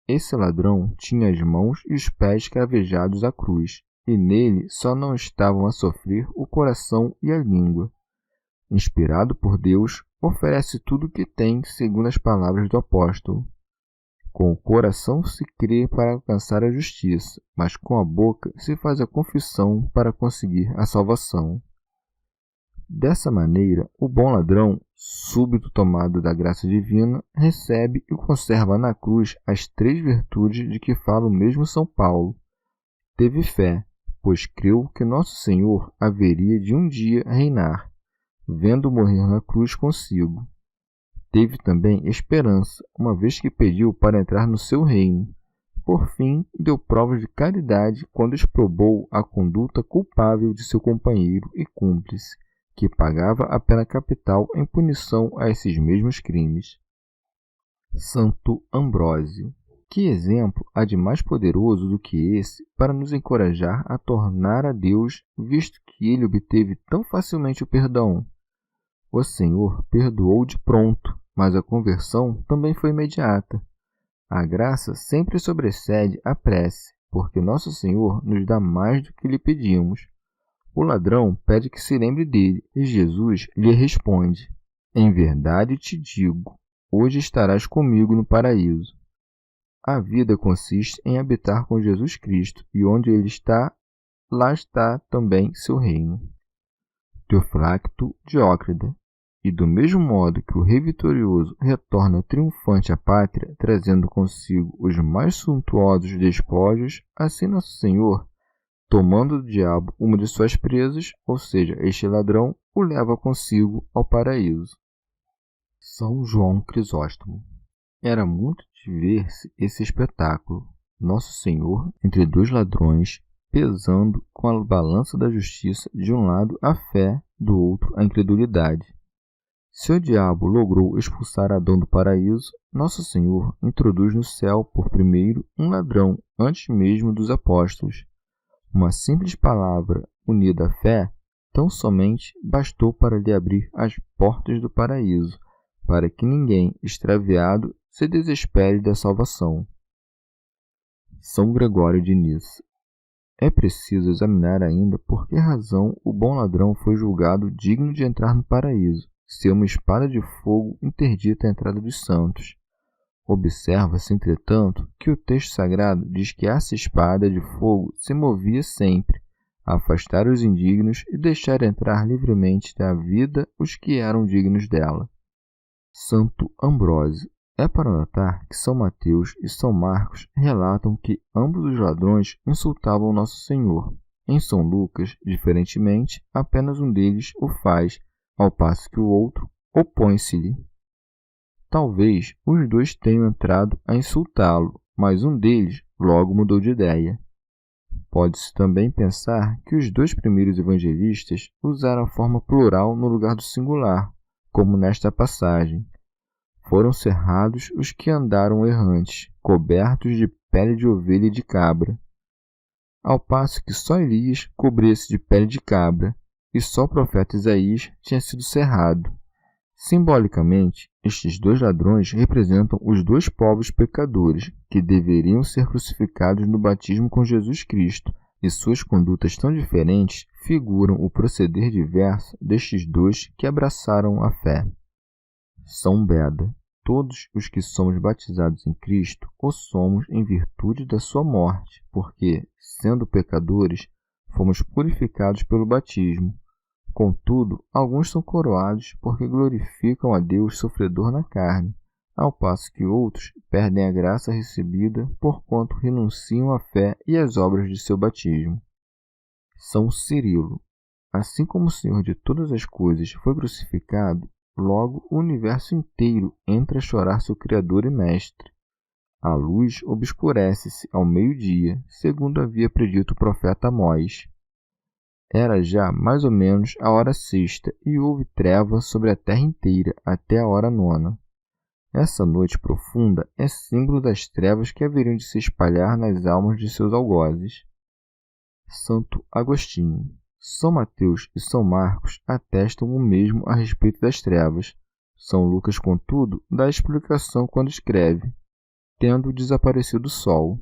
Esse ladrão tinha as mãos e os pés cravejados à cruz, e nele só não estavam a sofrer o coração e a língua. Inspirado por Deus, oferece tudo o que tem, segundo as palavras do apóstolo. Com o coração se crê para alcançar a justiça, mas com a boca se faz a confissão para conseguir a salvação. Dessa maneira, o bom ladrão, súbito tomado da graça divina, recebe e conserva na cruz as 3 virtudes de que fala o mesmo São Paulo. Teve fé, pois creu que nosso Senhor haveria de um dia reinar, vendo morrer na cruz consigo. Teve também esperança, uma vez que pediu para entrar no seu reino. Por fim, deu provas de caridade quando exprobou a conduta culpável de seu companheiro e cúmplice, que pagava a pena capital em punição a esses mesmos crimes. Santo Ambrósio. Que exemplo há de mais poderoso do que esse para nos encorajar a tornar a Deus, visto que ele obteve tão facilmente o perdão? O Senhor perdoou de pronto, mas a conversão também foi imediata. A graça sempre sobrecede a prece, porque nosso Senhor nos dá mais do que lhe pedimos. O ladrão pede que se lembre dele, e Jesus lhe responde: Em verdade te digo, hoje estarás comigo no paraíso. A vida consiste em habitar com Jesus Cristo, e onde ele está, lá está também seu reino. Teofracto Diócrida. E do mesmo modo que o rei vitorioso retorna triunfante à pátria, trazendo consigo os mais suntuosos despojos, assim nosso Senhor, tomando do diabo uma de suas presas, ou seja, este ladrão, o leva consigo ao paraíso. São João Crisóstomo. Era muito de ver-se esse espetáculo. Nosso Senhor, entre 2 ladrões, pesando com a balança da justiça, de um lado a fé, do outro a incredulidade. Se o diabo logrou expulsar Adão do paraíso, Nosso Senhor introduz no céu, por primeiro, um ladrão, antes mesmo dos apóstolos. Uma simples palavra, unida à fé, tão somente bastou para lhe abrir as portas do paraíso, para que ninguém, extraviado, se desespere da salvação. São Gregório de Nissa. É preciso examinar ainda por que razão o bom ladrão foi julgado digno de entrar no paraíso, se uma espada de fogo interdita a entrada dos santos. Observa-se, entretanto, que o texto sagrado diz que essa espada de fogo se movia sempre, a afastar os indignos e deixar entrar livremente da vida os que eram dignos dela. Santo Ambrósio. É para notar que São Mateus e São Marcos relatam que ambos os ladrões insultavam Nosso Senhor. Em São Lucas, diferentemente, apenas um deles o faz, ao passo que o outro opõe-se-lhe. Talvez os 2 tenham entrado a insultá-lo, mas um deles logo mudou de ideia. Pode-se também pensar que os 2 primeiros evangelistas usaram a forma plural no lugar do singular, como nesta passagem. Foram cerrados os que andaram errantes, cobertos de pele de ovelha e de cabra. Ao passo que só Elias cobria-se de pele de cabra, e só o profeta Isaías tinha sido cerrado. Simbolicamente, estes 2 ladrões representam os 2 povos pecadores, que deveriam ser crucificados no batismo com Jesus Cristo, e suas condutas tão diferentes figuram o proceder diverso destes dois que abraçaram a fé. São Beda. Todos os que somos batizados em Cristo o somos em virtude da sua morte, porque, sendo pecadores, fomos purificados pelo batismo. Contudo, alguns são coroados porque glorificam a Deus sofredor na carne, ao passo que outros perdem a graça recebida porquanto renunciam à fé e às obras de seu batismo. São Cirilo. Assim como o Senhor de todas as coisas foi crucificado, logo o universo inteiro entra a chorar seu Criador e Mestre. A luz obscurece-se ao meio-dia, segundo havia predito o profeta Amós. Era já mais ou menos a hora sexta, e houve treva sobre a terra inteira até a hora nona. Essa noite profunda é símbolo das trevas que haveriam de se espalhar nas almas de seus algozes. Santo Agostinho. São Mateus e São Marcos atestam o mesmo a respeito das trevas. São Lucas, contudo, dá a explicação quando escreve, tendo desaparecido o sol.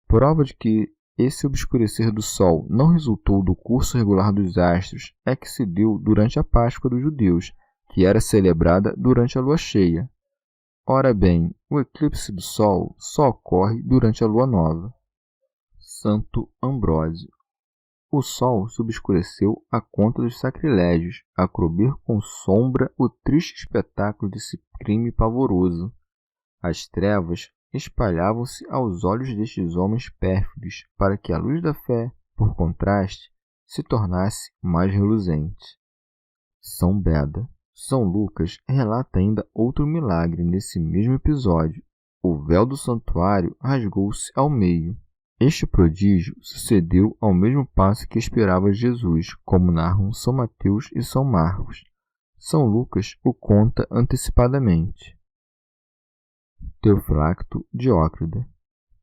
Prova de que esse obscurecer do sol não resultou do curso regular dos astros é que se deu durante a Páscoa dos judeus, que era celebrada durante a lua cheia. Ora bem, o eclipse do sol só ocorre durante a lua nova. Santo Ambrósio. O sol se obscureceu à conta dos sacrilégios, a cobrir com sombra o triste espetáculo desse crime pavoroso. As trevas espalhavam-se aos olhos destes homens pérfidos, para que a luz da fé, por contraste, se tornasse mais reluzente. São Beda. São Lucas relata ainda outro milagre nesse mesmo episódio. O véu do santuário rasgou-se ao meio. Este prodígio sucedeu ao mesmo passo que esperava Jesus, como narram São Mateus e São Marcos. São Lucas o conta antecipadamente. Teofilacto Diócrida.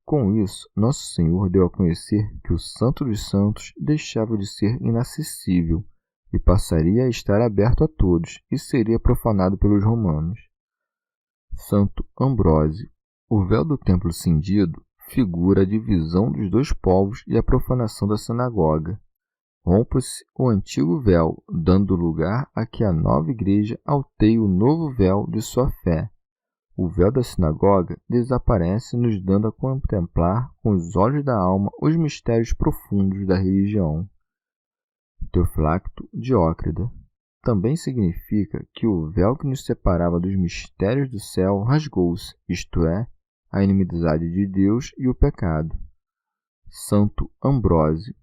Com isso, Nosso Senhor deu a conhecer que o Santo dos Santos deixava de ser inacessível e passaria a estar aberto a todos e seria profanado pelos romanos. Santo Ambrósio. O véu do templo cindido figura a divisão dos dois povos e a profanação da sinagoga. Rompa-se o antigo véu, dando lugar a que a nova igreja alteie o novo véu de sua fé. O véu da sinagoga desaparece, nos dando a contemplar com os olhos da alma os mistérios profundos da religião. Teofilacto Diócrida. Também significa que o véu que nos separava dos mistérios do céu rasgou-se, isto é, a inimizade de Deus e o pecado. Santo Ambrósio.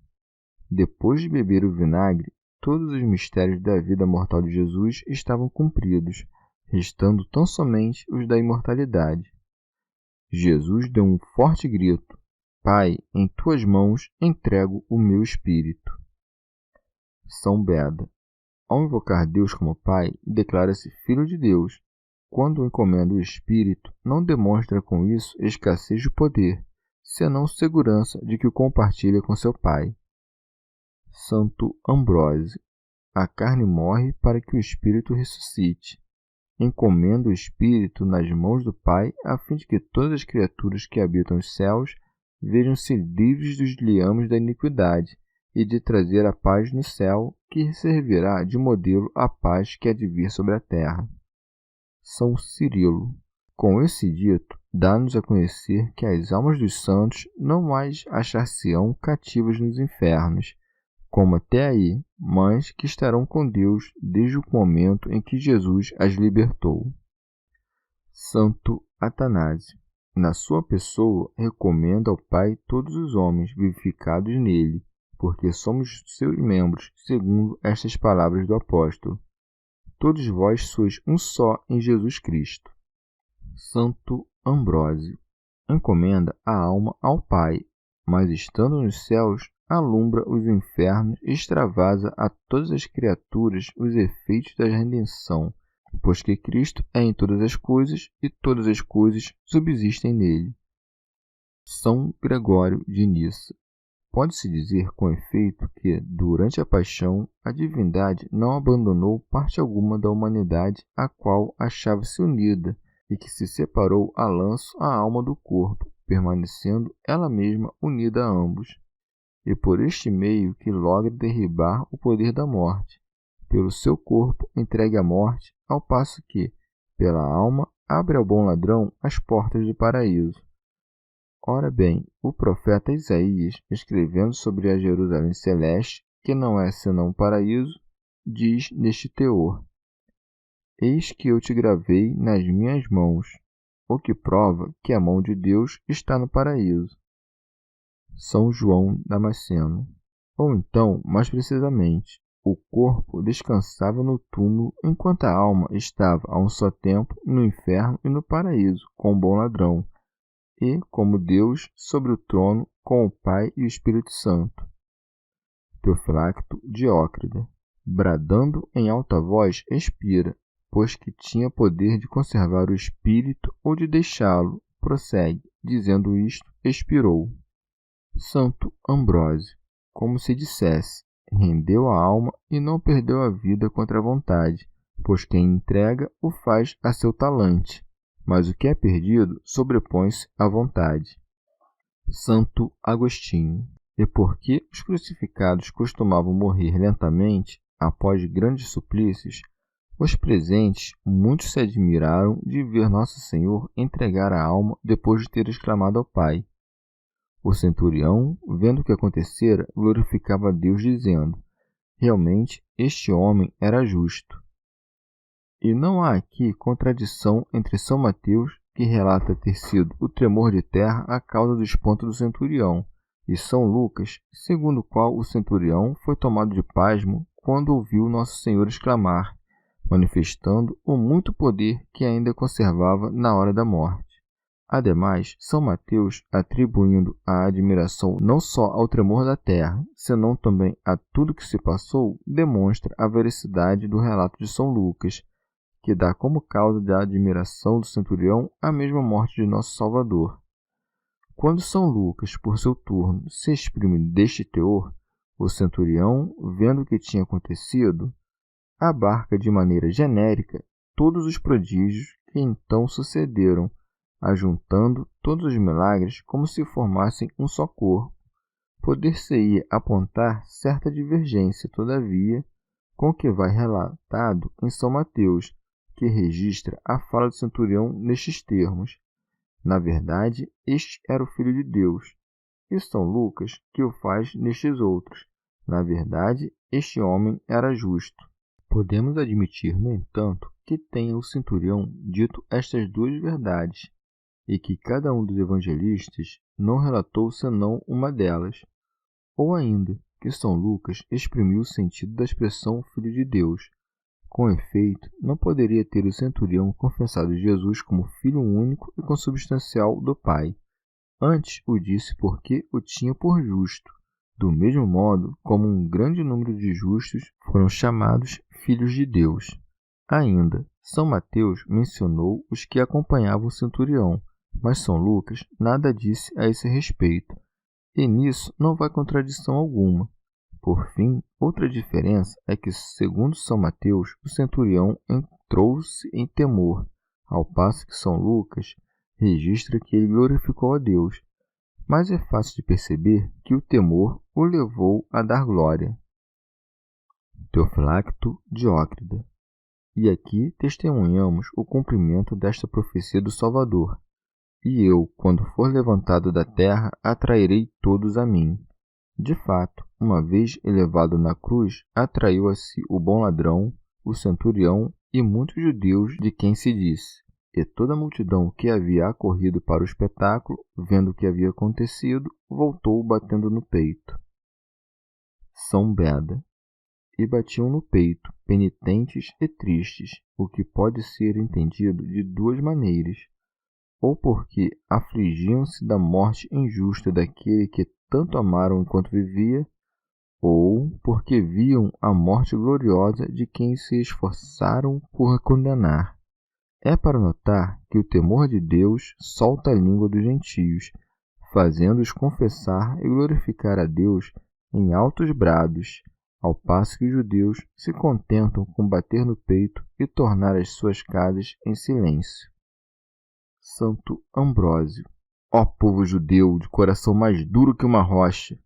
Depois de beber o vinagre, todos os mistérios da vida mortal de Jesus estavam cumpridos, restando tão somente os da imortalidade. Jesus deu um forte grito: Pai, em tuas mãos entrego o meu espírito. São Beda. Ao invocar Deus como Pai, declara-se Filho de Deus. Quando encomenda o Espírito, não demonstra com isso escassez de poder, senão segurança de que o compartilha com seu Pai. Santo Ambrósio. A carne morre para que o Espírito ressuscite. Encomenda o Espírito nas mãos do Pai, a fim de que todas as criaturas que habitam os céus vejam-se livres dos liames da iniquidade e de trazer a paz no céu, que servirá de modelo à paz que há de vir sobre a terra. São Cirilo. Com esse dito, dá-nos a conhecer que as almas dos santos não mais achar-se-ão cativas nos infernos, como até aí, mas que estarão com Deus desde o momento em que Jesus as libertou. Santo Atanásio. Na sua pessoa, recomenda ao Pai todos os homens vivificados nele, porque somos seus membros, segundo estas palavras do apóstolo. Todos vós sois um só em Jesus Cristo. Santo Ambrósio. Encomenda a alma ao Pai, mas estando nos céus, alumbra os infernos e extravasa a todas as criaturas os efeitos da redenção, pois que Cristo é em todas as coisas e todas as coisas subsistem nele. São Gregório de Nissa. Pode-se dizer com efeito que, durante a paixão, a divindade não abandonou parte alguma da humanidade à qual achava-se unida e que se separou a lanço a alma do corpo, permanecendo ela mesma unida a ambos. e por este meio que logra derribar o poder da morte, pelo seu corpo entregue à morte, ao passo que, pela alma, abre ao bom ladrão as portas do paraíso. Ora bem, o profeta Isaías, escrevendo sobre a Jerusalém celeste, que não é senão um paraíso, diz neste teor: Eis que eu te gravei nas minhas mãos, o que prova que a mão de Deus está no paraíso. São João Damasceno. Ou então, mais precisamente, o corpo descansava no túmulo enquanto a alma estava a um só tempo no inferno e no paraíso com o bom ladrão, e, como Deus, sobre o trono com o Pai e o Espírito Santo. Teofilacto Diócrida, bradando em alta voz, expira, pois que tinha poder de conservar o espírito ou de deixá-lo, prossegue, dizendo isto, expirou. Santo Ambrósio, como se dissesse, rendeu a alma e não perdeu a vida contra a vontade, pois quem entrega o faz a seu talante, mas o que é perdido sobrepõe-se à vontade. Santo Agostinho. E porque os crucificados costumavam morrer lentamente, após grandes suplícios, os presentes muitos se admiraram de ver Nosso Senhor entregar a alma depois de ter exclamado ao Pai. O centurião, vendo o que acontecera, glorificava a Deus, dizendo: realmente, este homem era justo. E não há aqui contradição entre São Mateus, que relata ter sido o tremor de terra a causa do espanto do centurião, e São Lucas, segundo o qual o centurião foi tomado de pasmo quando ouviu Nosso Senhor exclamar, manifestando o muito poder que ainda conservava na hora da morte. Ademais, São Mateus, atribuindo a admiração não só ao tremor da terra, senão também a tudo que se passou, demonstra a veracidade do relato de São Lucas, que dá como causa da admiração do centurião a mesma morte de nosso Salvador. Quando São Lucas, por seu turno, se exprime deste teor, o centurião, vendo o que tinha acontecido, abarca de maneira genérica todos os prodígios que então sucederam, ajuntando todos os milagres como se formassem um só corpo. Poder-se-ia apontar certa divergência, todavia, com o que vai relatado em São Mateus, que registra a fala do centurião nestes termos: na verdade, este era o Filho de Deus, e São Lucas, que o faz nestes outros: na verdade, este homem era justo. Podemos admitir, no entanto, que tenha o centurião dito estas duas verdades, e que cada um dos evangelistas não relatou senão uma delas, ou ainda que São Lucas exprimiu o sentido da expressão Filho de Deus. Com efeito, não poderia ter o centurião confessado Jesus como Filho único e consubstancial do Pai. Antes o disse porque o tinha por justo, do mesmo modo como um grande número de justos foram chamados filhos de Deus. Ainda, São Mateus mencionou os que acompanhavam o centurião, mas São Lucas nada disse a esse respeito, e nisso não vai contradição alguma. Por fim, outra diferença é que, segundo São Mateus, o centurião entrou-se em temor, ao passo que São Lucas registra que ele glorificou a Deus, mas é fácil de perceber que o temor o levou a dar glória. Teofilacto Diócrida. E aqui testemunhamos o cumprimento desta profecia do Salvador: e eu, quando for levantado da terra, atrairei todos a mim. De fato, uma vez elevado na cruz, atraiu a si o bom ladrão, o centurião e muitos judeus, de quem se disse: e toda a multidão que havia acorrido para o espetáculo, vendo o que havia acontecido, voltou batendo no peito. São Beda. E batiam no peito, penitentes e tristes, o que pode ser entendido de duas maneiras: ou porque afligiam-se da morte injusta daquele que tanto amaram enquanto vivia, ou porque viam a morte gloriosa de quem se esforçaram por condenar. É para notar que o temor de Deus solta a língua dos gentios, fazendo-os confessar e glorificar a Deus em altos brados, ao passo que os judeus se contentam com bater no peito e tornar as suas casas em silêncio. Santo Ambrósio. Ó povo judeu de coração mais duro que uma rocha!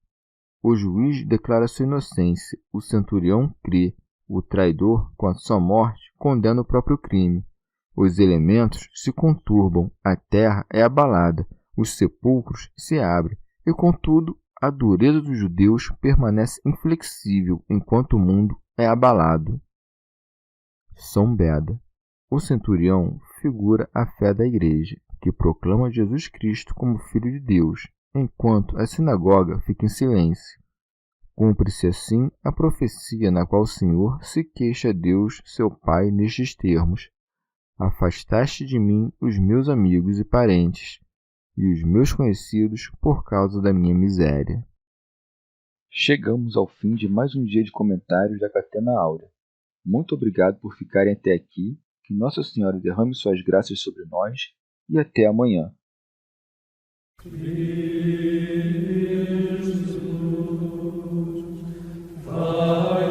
O juiz declara sua inocência, o centurião crê, o traidor, com a sua morte, condena o próprio crime. Os elementos se conturbam, a terra é abalada, os sepulcros se abrem, e contudo a dureza dos judeus permanece inflexível enquanto o mundo é abalado. São Beda. O centurião figura a fé da Igreja, que proclama Jesus Cristo como Filho de Deus, enquanto a sinagoga fica em silêncio. Cumpre-se assim a profecia na qual o Senhor se queixa a Deus, seu Pai, nestes termos: Afastaste de mim os meus amigos e parentes, e os meus conhecidos por causa da minha miséria. Chegamos ao fim de mais um dia de comentários da Catena Áurea. Muito obrigado por ficarem até aqui, que Nossa Senhora derrame suas graças sobre nós e até amanhã. Vai,